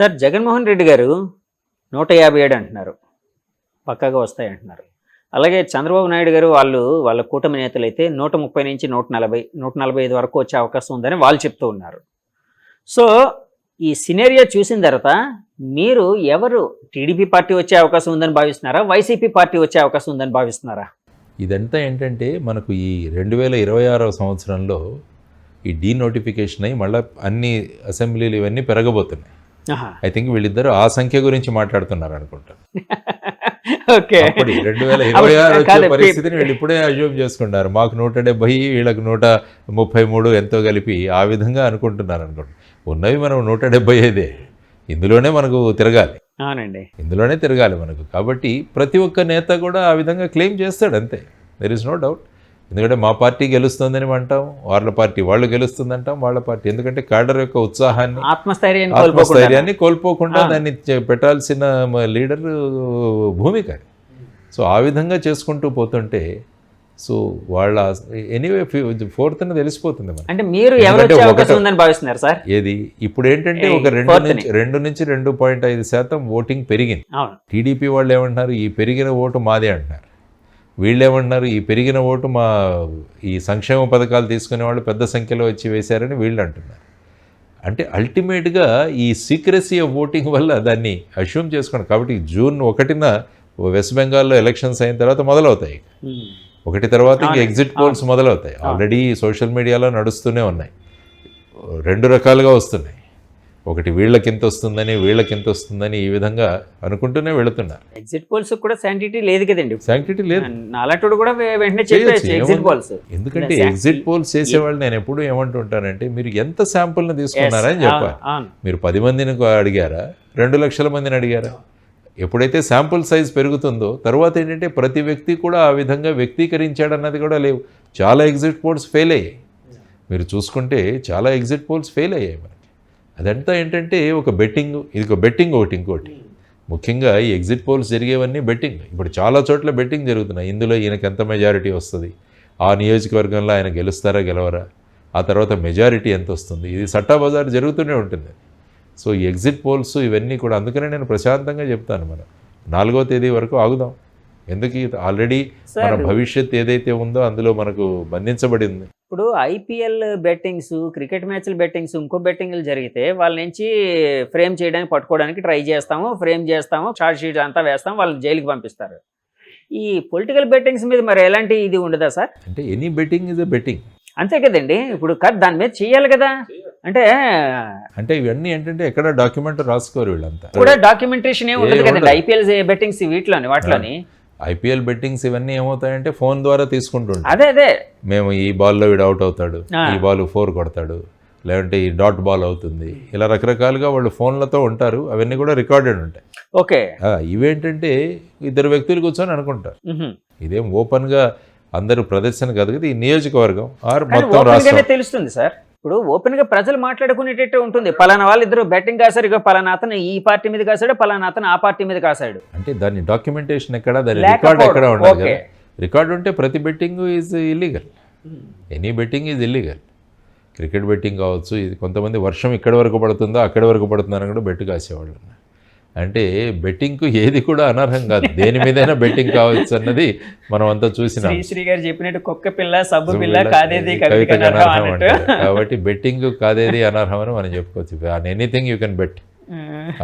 Sir Jaganmohan Reddy గారు 157 అంటున్నారు, పక్కాగా వస్తాయి అంటున్నారు. అలాగే చంద్రబాబు నాయుడు గారు వాళ్ళ కూటమి నేతలు అయితే 130 నుంచి 140, 145 వరకు వచ్చే అవకాశం ఉందని వాళ్ళు చెప్తూ ఉన్నారు. సో ఈ సినేరియో చూసిన తర్వాత మీరు ఎవరు టీడీపీ పార్టీ వచ్చే అవకాశం ఉందని భావిస్తున్నారా, వైసీపీ పార్టీ వచ్చే అవకాశం ఉందని భావిస్తున్నారా? ఇదంతా ఏంటంటే మనకు ఈ 2026 సంవత్సరంలో ఈ డీనోటిఫికేషన్ అయ్యి మళ్ళీ అన్ని అసెంబ్లీలు ఇవన్నీ పెరగబోతున్నాయి. ఐ థింక్ వీళ్ళిద్దరూ ఆ సంఖ్య గురించి మాట్లాడుతున్నారు అనుకుంటా. ఓకే, 2026 వచ్చే పరిస్థితిని వీళ్ళు ఇప్పుడే అజ్యూమ్ చేసుకుంటారు. మాకు 170, వీళ్ళకి 133 ఎంతో కలిపి ఆ విధంగా అనుకుంటున్నారు అనుకుంటా. ఉన్నవి మనం 175, ఇందులోనే మనకు తిరగాలి. అవునండి, ఇందులోనే తిరగాలి మనకు. కాబట్టి ప్రతి ఒక్క నేత కూడా ఆ విధంగా క్లెయిమ్ చేస్తాడు, అంతే. There is no doubt. ఎందుకంటే మా పార్టీ గెలుస్తుందని అంటాం, వాళ్ళ పార్టీ వాళ్ళు గెలుస్తుందంటాం, వాళ్ళ పార్టీ. ఎందుకంటే క్యాడర్ యొక్క ఉత్సాహాన్ని, ఆత్మస్థైర్యాన్ని కోల్పోకుండా దాన్ని పెట్టాల్సిన లీడర్ భూమిక. సో ఆ విధంగా చేసుకుంటూ పోతుంటే సో వాళ్ళ ఎనీవే 4th తెలిసిపోతుంది మనకి. అంటే మీరు ఎవరు అవకాశం ఉందని భావిస్తున్నారు సార్? ఏది ఇప్పుడు ఏంటంటే ఒక 2 నుంచి 2.5% ఓటింగ్ పెరిగింది. టీడీపీ వాళ్ళు ఏమంటున్నారు, ఈ పెరిగిన ఓటు మాదే అంటున్నారు. వీళ్ళు ఏమంటున్నారు, ఈ పెరిగిన ఓటు మా ఈ సంక్షేమ పథకాలు తీసుకునే వాళ్ళు పెద్ద సంఖ్యలో వచ్చి వేశారని వీళ్ళు అంటున్నారు. అంటే అల్టిమేట్గా ఈ సీక్రెసీ ఆఫ్ ఓటింగ్ వల్ల దాన్ని అష్యూమ్ చేసుకోండి. కాబట్టి June 1న వెస్ట్ బెంగాల్లో ఎలక్షన్స్ అయిన తర్వాత మొదలవుతాయి. 1 తర్వాత ఇంకా ఎగ్జిట్ పోల్స్ మొదలవుతాయి. ఆల్రెడీ సోషల్ మీడియాలో నడుస్తూనే ఉన్నాయి, 2 రకాలుగా వస్తున్నాయి. ఒకటి వీళ్ళకింత వస్తుందని, వీళ్ళకింత వస్తుందని, ఈ విధంగా అనుకుంటూనే వెళుతున్నారు. ఎగ్జిట్ పోల్స్ కూడా శాంటిటీ లేదు కదండి. శాంటిటీ లేదు, నాలాంటి కూడా వెంటనే చెప్పేయచ్చు ఎగ్జిట్ పోల్స్. ఎందుకంటే ఎగ్జిట్ పోల్స్ చేసేవాళ్ళు నేను ఎప్పుడు ఏమంటుంటానంటే, మీరు ఎంత శాంపుల్ని తీసుకున్నారని చెప్పాలి. మీరు 10 మందిని అడిగారా, 2 లక్షల మందిని అడిగారా? ఎప్పుడైతే శాంపుల్ సైజ్ పెరుగుతుందో తర్వాత ఏంటంటే ప్రతి వ్యక్తి కూడా ఆ విధంగా వ్యక్తీకరించాడన్నది కూడా లేవు. చాలా ఎగ్జిట్ పోల్స్ ఫెయిల్ అయ్యాయి. మీరు చూసుకుంటే చాలా ఎగ్జిట్ పోల్స్ ఫెయిల్ అయ్యాయి మనకి. అదంతా ఏంటంటే ఒక బెట్టింగ్, ఇది ఒక బెట్టింగ్ ఒకటి. ఇంకోటి ముఖ్యంగా ఈ ఎగ్జిట్ పోల్స్ జరిగేవన్నీ బెట్టింగ్. ఇప్పుడు చాలా చోట్ల బెట్టింగ్ జరుగుతున్నాయి. ఇందులో ఈయనకి ఎంత మెజారిటీ వస్తుంది, ఆ నియోజకవర్గంలో ఆయన గెలుస్తారా గెలవరా, ఆ తర్వాత మెజారిటీ ఎంత వస్తుంది, ఇది సట్టా బజార్ జరుగుతూనే ఉంటుంది. సో ఈ ఎగ్జిట్ పోల్స్ ఇవన్నీ కూడా, అందుకనే నేను ప్రశాంతంగా చెప్తాను, మనం 4వ తేదీ వరకు ఆగుదాం. ఎందుకు ఆల్రెడీ మన భవిష్యత్ ఏదైతే ఉందో అందులో మనకు బంధించబడింది. ఇప్పుడు ఐపీఎల్ బెట్టింగ్స్, క్రికెట్ మ్యాచ్లు బెట్టింగ్స్, ఇంకో బెట్టింగ్లు జరిగితే వాళ్ళ నుంచి ఫ్రేమ్ చేయడానికి, పట్టుకోవడానికి ట్రై చేస్తాము, ఫ్రేమ్ చేస్తాము, చార్జ్ షీట్ అంతా వేస్తాము, వాళ్ళని జైలుకి పంపిస్తారు. ఈ పొలిటికల్ బెట్టింగ్స్ మీద మరి ఎలాంటి ఇది ఉండదా సార్? అంటే any betting is a betting, అంతే కదండి. ఇప్పుడు దాని మీద చేయాలి కదా. అంటే ఇవన్నీ ఏంటంటే ఎక్కడ డాక్యుమెంట్ రాసుకోరు వీళ్ళంతా కూడా, డాక్యుమెంటేషన్ ఏమి ఉండదు కదండి ఐపీఎల్ బెట్టింగ్స్ వాటిలోని. ఐపీఎల్ బెట్టింగ్స్ ఇవన్నీ ఏమవుతాయంటే ఫోన్ ద్వారా తీసుకుంటుంటాం. అదే మేము ఈ బాల్లో వీడు అవుట్ అవుతాడు, ఈ బాల్ 4 కొడతాడు, లేదంటే ఈ డాట్ బాల్ అవుతుంది, ఇలా రకరకాలుగా వాళ్ళు ఫోన్లతో ఉంటారు. అవన్నీ కూడా రికార్డెడ్ ఉంటాయి. ఓకే, ఇవేంటంటే 2 వ్యక్తులు కూర్చొని అనుకుంటారు. ఇదేం ఓపెన్గా అందరూ ప్రదర్శన కాదు కదా. ఈ నియోజకవర్గం మొత్తం రాష్ట్రం తెలుస్తుంది సార్. ఇప్పుడు ఓపెన్ గా ప్రజలు మాట్లాడుకునేటట్టు ఉంటుంది. పలానా వాళ్ళు ఇద్దరు బెట్టింగ్ కాసారు, ఇక పలానా అతను ఈ పార్టీ మీద కాసాడు, పలానా అతను ఆ పార్టీ మీద కాసాడు. అంటే దాని డాక్యుమెంటేషన్ ఎక్కడ, దాని రికార్డ్ ఎక్కడ ఉండాలి కదా. రికార్డు ఉంటే ప్రతి betting is illegal. Any betting is illegal. Cricket betting కావచ్చు, ఇది కొంతమంది వర్షం ఇక్కడి వరకు పడుతుందో అక్కడి వరకు పడుతుందని కూడా బెట్టు కాసేవాళ్ళు. అంటే బెట్టింగ్కు ఏది కూడా అనర్హం కాదు, దేని మీదైనా బెట్టింగ్ కావచ్చు అన్నది మనం అంతా చూసినాం. శ్రీ గారు చెప్పినట్టు కుక్క పిల్ల, సబ్బు పిల్ల, కాదేది కవితకు అనర్హం అంటారు. కాబట్టి బెట్టింగ్ కాదేది అనర్హం అని మనం చెప్పుకోవచ్చు. ఎనీథింగ్ యూ కెన్ బెట్,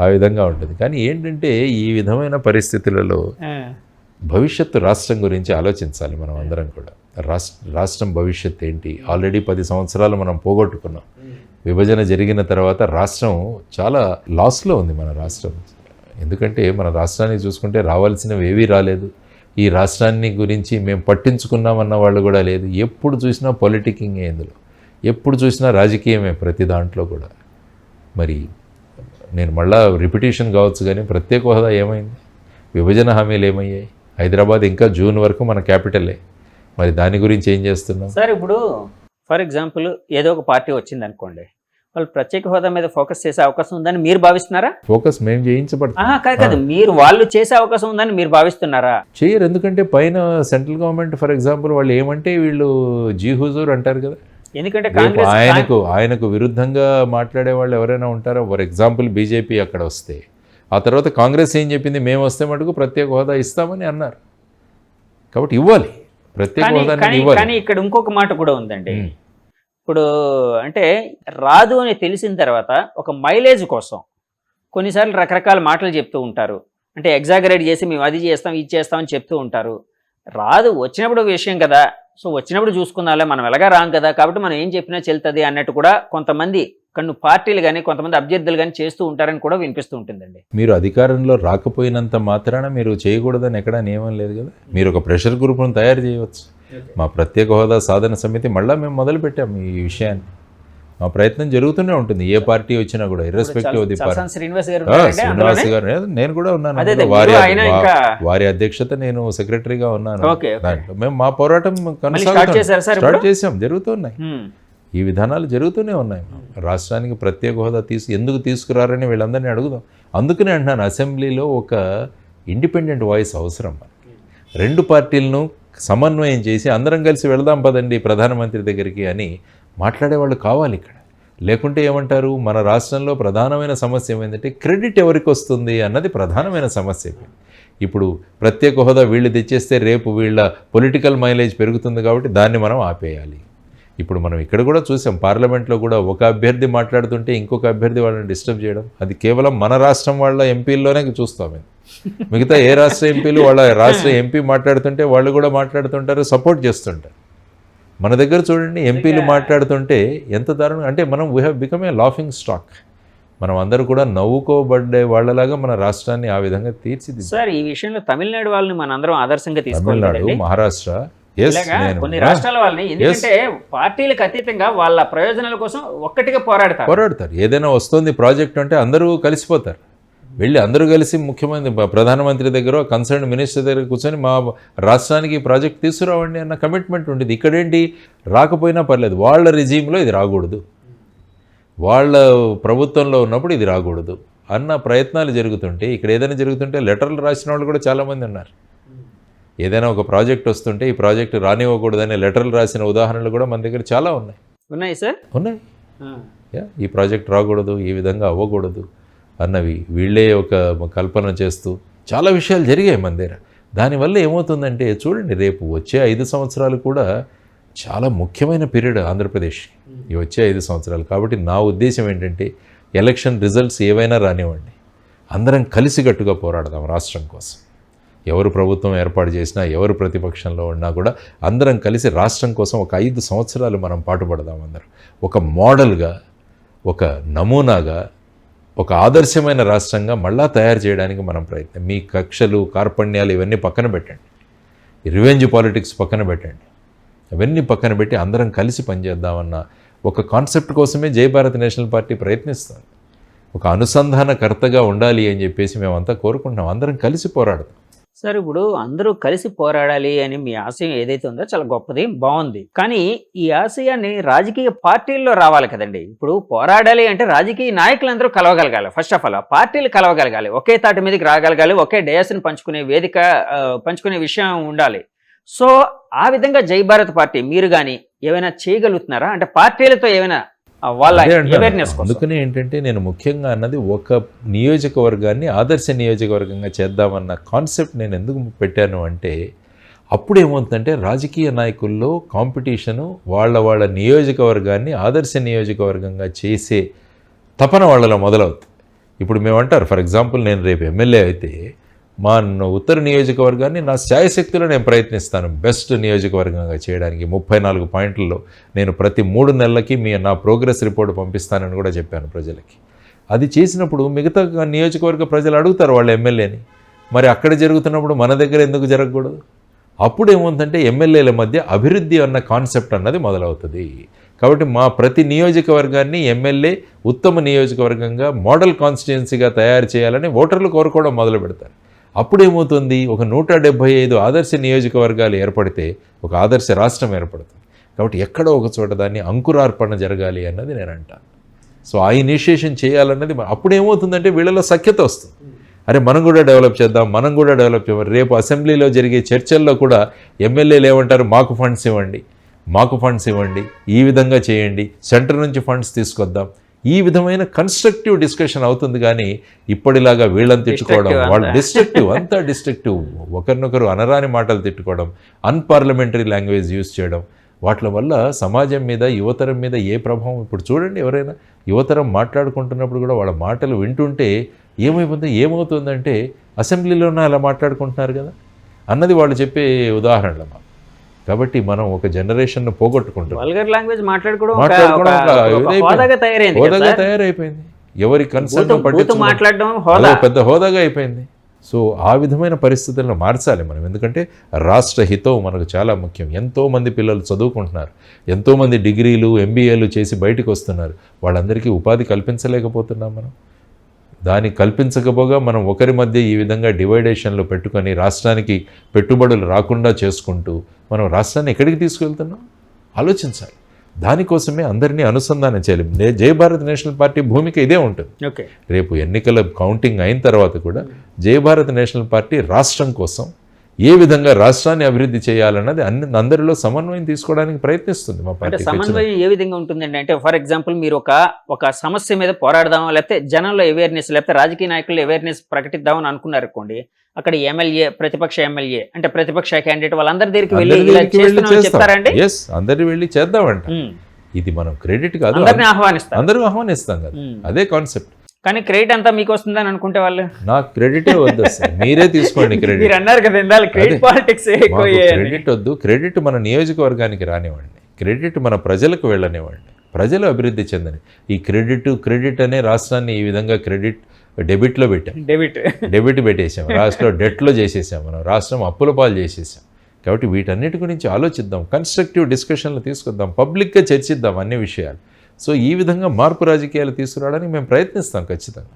ఆ విధంగా ఉంటుంది. కానీ ఏంటంటే ఈ విధమైన పరిస్థితులలో భవిష్యత్తు రాష్ట్రం గురించి ఆలోచించాలి మనం అందరం కూడా. రాష్ట్రం భవిష్యత్తు ఏంటి? ఆల్రెడీ 10 సంవత్సరాలు మనం పోగొట్టుకున్నాం. విభజన జరిగిన తర్వాత రాష్ట్రం చాలా లాస్లో ఉంది మన రాష్ట్రం. ఎందుకంటే మన రాష్ట్రాన్ని చూసుకుంటే రావాల్సినవి ఏవీ రాలేదు. ఈ రాష్ట్రాన్ని గురించి మేము పట్టించుకున్నామన్న వాళ్ళు కూడా లేదు. ఎప్పుడు చూసినా పొలిటికింగ్, ఇందులో ఎప్పుడు చూసినా రాజకీయమే ప్రతి దాంట్లో కూడా. మరి నేను మళ్ళా రిపిటేషన్ కావచ్చు కానీ ప్రత్యేక హోదా ఏమైంది? విభజన హామీలు ఏమయ్యాయి? హైదరాబాద్ ఇంకా జూన్ వరకు మన క్యాపిటలే. మరి దాని గురించి ఏం చేస్తున్నాం సార్? ఇప్పుడు ఫర్ ఎగ్జాంపుల్ ఏదో ఒక పార్టీ వచ్చింది అనుకోండి, వాళ్ళు ప్రత్యేక హోదా మీద ఫోకస్ చేసే అవకాశం ఉందని మీరు భావిస్తున్నారా? ఫోకస్ మేము చేయించబడతాం కాదు, మీరు వాళ్ళు చేసే అవకాశం ఉందని మీరు భావిస్తున్నారా? చేయరు. ఎందుకంటే పైన సెంట్రల్ గవర్నమెంట్ ఫర్ ఎగ్జాంపుల్ వాళ్ళు ఏమంటే వీళ్ళు జీ హుజూర్ అంటారు కదా, ఎందుకంటే రేపు ఆయనకు విరుద్ధంగా మాట్లాడే వాళ్ళు ఎవరైనా ఉంటారో, ఫర్ ఎగ్జాంపుల్ బీజేపీ అక్కడ వస్తే, ఆ తర్వాత కాంగ్రెస్ ఏం చెప్పింది, మేము వస్తే మటుకు ప్రత్యేక హోదా ఇస్తామని అన్నారు. కాబట్టి ఇవ్వాలి, ప్రత్యేక హోదాని ఇవ్వాలి. కానీ ఇక్కడ ఇంకొక మాట కూడా ఉందండి. ఇప్పుడు అంటే రాదు అని తెలిసిన తర్వాత ఒక మైలేజ్ కోసం కొన్నిసార్లు రకరకాల మాటలు చెప్తూ ఉంటారు. అంటే ఎగ్జాగరేట్ చేసి మేము అది చేస్తాం ఇది చేస్తామని చెప్తూ ఉంటారు. రాదు వచ్చినప్పుడు విషయం కదా, సో వచ్చినప్పుడు చూసుకుందాంలే, మనం ఎలాగా రాం కదా, కాబట్టి మనం ఏం చెప్పినా చెల్తుంది అన్నట్టు కూడా కొంతమంది పార్టీలు కానీ కొంతమంది అభ్యర్థులు కానీ చేస్తూ ఉంటారని కూడా వినిపిస్తూ ఉంటుందండి. మీరు అధికారంలో రాకపోయినంత మాత్రాన మీరు చేయకూడదని ఎక్కడా నియమం లేదు కదా. మీరు ఒక ప్రెషర్ గ్రూప్ను తయారు చేయవచ్చు. మా ప్రత్యేక హోదా సాధన సమితి మళ్ళీ మేము మొదలుపెట్టాం ఈ విషయాన్ని. మా ప్రయత్నం జరుగుతూనే ఉంటుంది, ఏ పార్టీ వచ్చినా కూడా, irrespective of the party. Srinivas గారు నేను కూడా ఉన్నాను, వారి అధ్యక్షత నేను సెక్రటరీగా ఉన్నాను. దాంట్లో మేము మా పోరాటం స్టార్ట్ చేసాం, జరుగుతున్నాయి ఈ విధానాలు జరుగుతూనే ఉన్నాయి. రాష్ట్రానికి ప్రత్యేక హోదా ఎందుకు తీసుకురారని వీళ్ళందరినీ అడుగుదాం. అందుకనే అంటున్నాను, అసెంబ్లీలో ఒక ఇండిపెండెంట్ వాయిస్ అవసరం. రెండు పార్టీలను సమన్వయం చేసి అందరం కలిసి వెళదాం పదండి ప్రధానమంత్రి దగ్గరికి అని మాట్లాడేవాళ్ళు కావాలి ఇక్కడ. లేకుంటే ఏమంటారు, మన రాష్ట్రంలో ప్రధానమైన సమస్య ఏమైందంటే క్రెడిట్ ఎవరికి వస్తుంది అన్నది ప్రధానమైన సమస్య. ఇప్పుడు ప్రత్యేక హోదా వీళ్ళు తెచ్చేస్తే రేపు వీళ్ళ పొలిటికల్ మైలేజ్ పెరుగుతుంది కాబట్టి దాన్ని మనం ఆపేయాలి. ఇప్పుడు మనం ఇక్కడ కూడా చూసాం, పార్లమెంట్లో కూడా ఒక అభ్యర్థి మాట్లాడుతుంటే ఇంకొక అభ్యర్థి వాళ్ళని డిస్టర్బ్ చేయడం, అది కేవలం మన రాష్ట్రం వాళ్ళ ఎంపీల్లోనే చూస్తాం. మిగతా ఏ రాష్ట్ర ఎంపీలు వాళ్ళ రాష్ట్ర ఎంపీ మాట్లాడుతుంటే వాళ్ళు కూడా మాట్లాడుతుంటారు, సపోర్ట్ చేస్తుంటారు. మన దగ్గర చూడండి, ఎంపీలు మాట్లాడుతుంటే ఎంత దారుణం అంటే, మనం we have become a laughing stock. మనం అందరూ కూడా నవ్వుకోబడ్డే వాళ్ళలాగా మన రాష్ట్రాన్ని ఆ విధంగా తీర్చిదిద్దాం. సార్ ఈ విషయంలో తమిళనాడు వాళ్ళని మనందరం ఆదర్శంగా తీసుకోవాలి. తమిళనాడు, మహారాష్ట్ర, కొన్ని రాష్ట్రాల వాళ్ళని, ఎందుకంటే పార్టీలకు అతీతంగా వాళ్ళ ప్రయోజనాల కోసం ఒక్కటిగా పోరాడతారు. ఏదైనా వస్తుంది ప్రాజెక్ట్ అంటే అందరూ కలిసిపోతారు, వెళ్ళి అందరూ కలిసి ముఖ్యమంత్రి ప్రధానమంత్రి దగ్గర కన్సర్న్ మినిస్టర్ దగ్గర కూర్చొని మా రాష్ట్రానికి ప్రాజెక్ట్ తీసుకురావండి అన్న కమిట్మెంట్ ఉండేది. ఇక్కడేంటి, రాకపోయినా పర్లేదు, వాళ్ళ రిజీమ్లో ఇది రాకూడదు, వాళ్ళ ప్రభుత్వంలో ఉన్నప్పుడు ఇది రాకూడదు అన్న ప్రయత్నాలు జరుగుతుంటే, ఇక్కడ ఏదైనా జరుగుతుంటే లెటర్లు రాసిన వాళ్ళు కూడా చాలామంది ఉన్నారు. ఏదైనా ఒక ప్రాజెక్ట్ వస్తుంటే ఈ ప్రాజెక్టు రానివ్వకూడదని లెటర్లు రాసిన ఉదాహరణలు కూడా మన దగ్గర చాలా ఉన్నాయి సార్. ఉన్నాయి. ఈ ప్రాజెక్ట్ రాకూడదు, ఈ విధంగా అవ్వకూడదు అన్నవి వీళ్ళే ఒక కల్పన చేస్తూ చాలా విషయాలు జరిగాయి మన దగ్గర. దానివల్ల ఏమవుతుందంటే చూడండి, రేపు వచ్చే 5 సంవత్సరాలు కూడా చాలా ముఖ్యమైన పీరియడ్ ఆంధ్రప్రదేశ్కి, ఈ వచ్చే 5 సంవత్సరాలు. కాబట్టి నా ఉద్దేశం ఏంటంటే, ఎలక్షన్ రిజల్ట్స్ ఏవైనా రానివ్వండి, అందరం కలిసికట్టుగా పోరాడదాం రాష్ట్రం కోసం. ఎవరు ప్రభుత్వం ఏర్పాటు చేసినా, ఎవరు ప్రతిపక్షంలో ఉన్నా కూడా అందరం కలిసి రాష్ట్రం కోసం ఒక 5 సంవత్సరాలు మనం పాటుపడదాం. అందరం ఒక మోడల్గా, ఒక నమూనాగా, ఒక ఆదర్శమైన రాష్ట్రంగా మళ్ళా తయారు చేయడానికి మనం ప్రయత్నం. మీ కక్షలు, కార్పణ్యాలు ఇవన్నీ పక్కన పెట్టండి, రివెంజ్ పాలిటిక్స్ పక్కన పెట్టండి, అవన్నీ పక్కన పెట్టి అందరం కలిసి పనిచేద్దామన్న ఒక కాన్సెప్ట్ కోసమే జై భారత్ నేషనల్ పార్టీ ప్రయత్నిస్తుంది. ఒక అనుసంధానకర్తగా ఉండాలి అని చెప్పేసి మేమంతా కోరుకుంటున్నాం. అందరం కలిసి పోరాడదాం. సార్ ఇప్పుడు అందరూ కలిసి పోరాడాలి అని మీ ఆశయం ఏదైతే ఉందో చాలా గొప్పది, బాగుంది. కానీ ఈ ఆశయాన్ని రాజకీయ పార్టీల్లో రావాలి కదండి. ఇప్పుడు పోరాడాలి అంటే రాజకీయ నాయకులందరూ కలవగలగాలి. ఫస్ట్ ఆఫ్ ఆల్ పార్టీలు కలవగలగాలి, ఒకే తాటి మీదకి రాగలగాలి, ఒకే డయాస్ని పంచుకునే వేదిక, పంచుకునే విషయం ఉండాలి. సో ఆ విధంగా జై భారత్ పార్టీ మీరు కానీ ఏమైనా చేయగలుగుతున్నారా? అంటే పార్టీలతో ఏమైనా వాళ్ళ అవేర్నెస్. అందుకనే ఏంటంటే నేను ముఖ్యంగా అన్నది, ఒక నియోజకవర్గాన్ని ఆదర్శ నియోజకవర్గంగా చేద్దామన్న కాన్సెప్ట్ నేను ఎందుకు పెట్టాను అంటే, అప్పుడు ఏమవుతుందంటే రాజకీయ నాయకుల్లో కాంపిటీషను వాళ్ళ నియోజకవర్గాన్ని ఆదర్శ నియోజకవర్గంగా చేసే తపన వాళ్ళలో మొదలవుతుంది. ఇప్పుడు మేమంటారు, ఫర్ ఎగ్జాంపుల్ నేను రేపు ఎమ్మెల్యే అయితే మా ఉత్తర నియోజకవర్గాన్ని నా శాయశక్తిలో నేను ప్రయత్నిస్తాను బెస్ట్ నియోజకవర్గంగా చేయడానికి. 34 పాయింట్లలో నేను ప్రతి 3 నెలలకి నా ప్రోగ్రెస్ రిపోర్ట్ పంపిస్తానని కూడా చెప్పాను ప్రజలకి. అది చేసినప్పుడు మిగతా నియోజకవర్గ ప్రజలు అడుగుతారు వాళ్ళ ఎమ్మెల్యేని, మరి అక్కడ జరుగుతున్నప్పుడు మన దగ్గర ఎందుకు జరగకూడదు? అప్పుడు ఏముందంటే ఎమ్మెల్యేల మధ్య అభివృద్ధి అన్న కాన్సెప్ట్ అన్నది మొదలవుతుంది. కాబట్టి మా ప్రతి నియోజకవర్గాన్ని ఎమ్మెల్యే ఉత్తమ నియోజకవర్గంగా, మోడల్ కాన్స్టిట్యుయెన్సీగా తయారు చేయాలని ఓటర్లు కోరుకోవడం మొదలు పెడతారు. అప్పుడేమవుతుంది, ఒక 175 ఆదర్శ నియోజకవర్గాలు ఏర్పడితే ఒక ఆదర్శ రాష్ట్రం ఏర్పడుతుంది. కాబట్టి ఎక్కడో ఒక చోట దాన్ని అంకురార్పణ జరగాలి అన్నది నేను అంటాను. సో ఆ ఇనిషియేషన్ చేయాలన్నది. అప్పుడేమవుతుందంటే వీళ్ళలో సఖ్యత వస్తుంది, అరే మనం కూడా డెవలప్ చేద్దాం, మనం కూడా డెవలప్ చేద్దాం. రేపు అసెంబ్లీలో జరిగే చర్చల్లో కూడా ఎమ్మెల్యేలు ఏమంటారు, మాకు ఫండ్స్ ఇవ్వండి, మాకు ఫండ్స్ ఇవ్వండి, ఈ విధంగా చేయండి, సెంటర్ నుంచి ఫండ్స్ తీసుకొద్దాం, ఈ విధమైన కన్స్ట్రక్టివ్ డిస్కషన్ అవుతుంది. కానీ ఇప్పటిలాగా వీళ్ళని తిట్టుకోవడం, వాళ్ళు డిస్ట్రక్టివ్, అంతా డిస్ట్రక్టివ్, ఒకరినొకరు అనరాని మాటలు తిట్టుకోవడం, అన్పార్లమెంటరీ లాంగ్వేజ్ యూజ్ చేయడం, వాటి వల్ల సమాజం మీద, యువతరం మీద ఏ ప్రభావం. ఇప్పుడు చూడండి, ఎవరైనా యువతరం మాట్లాడుకుంటున్నప్పుడు కూడా వాళ్ళ మాటలు వింటుంటే ఏమవుతుందంటే అసెంబ్లీలోనే అలా మాట్లాడుకుంటున్నారు కదా అన్నది వాళ్ళు చెప్పే ఉదాహరణలు. కాబట్టి మనం ఒక జనరేషన్ పోగొట్టుకుంటాం. వల్గర్ లాంగ్వేజ్ మాట్లాడుకోవడం హోదాగా తయారైపోయింది. ఎవరి కన్సర్న్ పట్టించుకోవడం పెద్ద హోదాగా అయిపోయింది. సో ఆ విధమైన పరిస్థితులను మార్చాలి మనం. ఎందుకంటే రాష్ట్ర హితం మనకు చాలా ముఖ్యం. ఎంతోమంది పిల్లలు చదువుకుంటున్నారు, ఎంతోమంది డిగ్రీలు, ఎంబీఏలు చేసి బయటకు వస్తున్నారు. వాళ్ళందరికీ ఉపాధి కల్పించలేకపోతున్నాం మనం. దాన్ని కల్పించకపోగా మనం ఒకరి మధ్య ఈ విధంగా డివైడేషన్లు పెట్టుకొని రాష్ట్రానికి పెట్టుబడులు రాకుండా చేసుకుంటూ మనం రాష్ట్రాన్ని ఎక్కడికి తీసుకెళ్తున్నాం ఆలోచించాలి. దానికోసమే అందరినీ అనుసంధానం చేయాలి. జై భారత్ నేషనల్ పార్టీ భూమిక ఇదే ఉంటుంది. రేపు ఎన్నికల కౌంటింగ్ అయిన తర్వాత కూడా జై భారత్ నేషనల్ పార్టీ రాష్ట్రం కోసం ఏ విధంగా రాష్ట్రాన్ని అభివృద్ధి చేయాలన్నది అందరిలో సమన్వయం తీసుకోవడానికి ప్రయత్నిస్తుంది మా పార్టీ. సమన్వయం ఏ విధంగా ఉంటుందండి? అంటే ఫర్ ఎగ్జాంపుల్ మీరు ఒక సమస్య మీద పోరాడదామా, లేకపోతే జనంలో అవేర్నెస్, లేకపోతే రాజకీయ నాయకులు అవేర్నెస్ ప్రకటిద్దామని అనుకున్నారు అనుకోండి, అక్కడ ఎమ్మెల్యే, ప్రతిపక్ష ఎమ్మెల్యే అంటే ప్రతిపక్ష క్యాండిడేట్ వాళ్ళందరి దగ్గరికి వెళ్ళి చెప్తారండి. అందరు వెళ్ళి చేద్దామంట. ఇది మనం క్రెడిట్ కాదు, అందరూ ఆహ్వానిస్తాం కదా, అదే కాన్సెప్ట్. కానీ క్రెడిట్ అంతా మీకు వస్తుందని అనుకుంటే వాళ్ళు, నాకు క్రెడిటే వద్దు, మీరే తీసుకోండి క్రెడిట్. మీరు అన్నారు కదా క్రెడిట్ పాలిటిక్స్, క్రెడిట్ వద్దు. క్రెడిట్ మన నియోజకవర్గానికి రానివ్వండి, క్రెడిట్ మన ప్రజలకు వెళ్ళనివ్వండి, ప్రజలు అభివృద్ధి చెందని. ఈ క్రెడిట్ అనే రాష్ట్రాన్ని ఈ విధంగా డెబిట్లో పెట్టాం, డెబిట్ పెట్టేసాం, రాష్ట్రం డెట్లో చేసేసాం, మనం రాష్ట్రం అప్పుల పాలు చేసేసాం. కాబట్టి వీటన్నిటి గురించి ఆలోచిద్దాం, కన్స్ట్రక్టివ్ డిస్కషన్లు తీసుకొద్దాం, పబ్లిక్గా చర్చిద్దాం అన్ని విషయాలు. సో ఈ విధంగా మార్పు రాజకీయాలు తీసుకురావడానికి మేము ప్రయత్నిస్తాం ఖచ్చితంగా.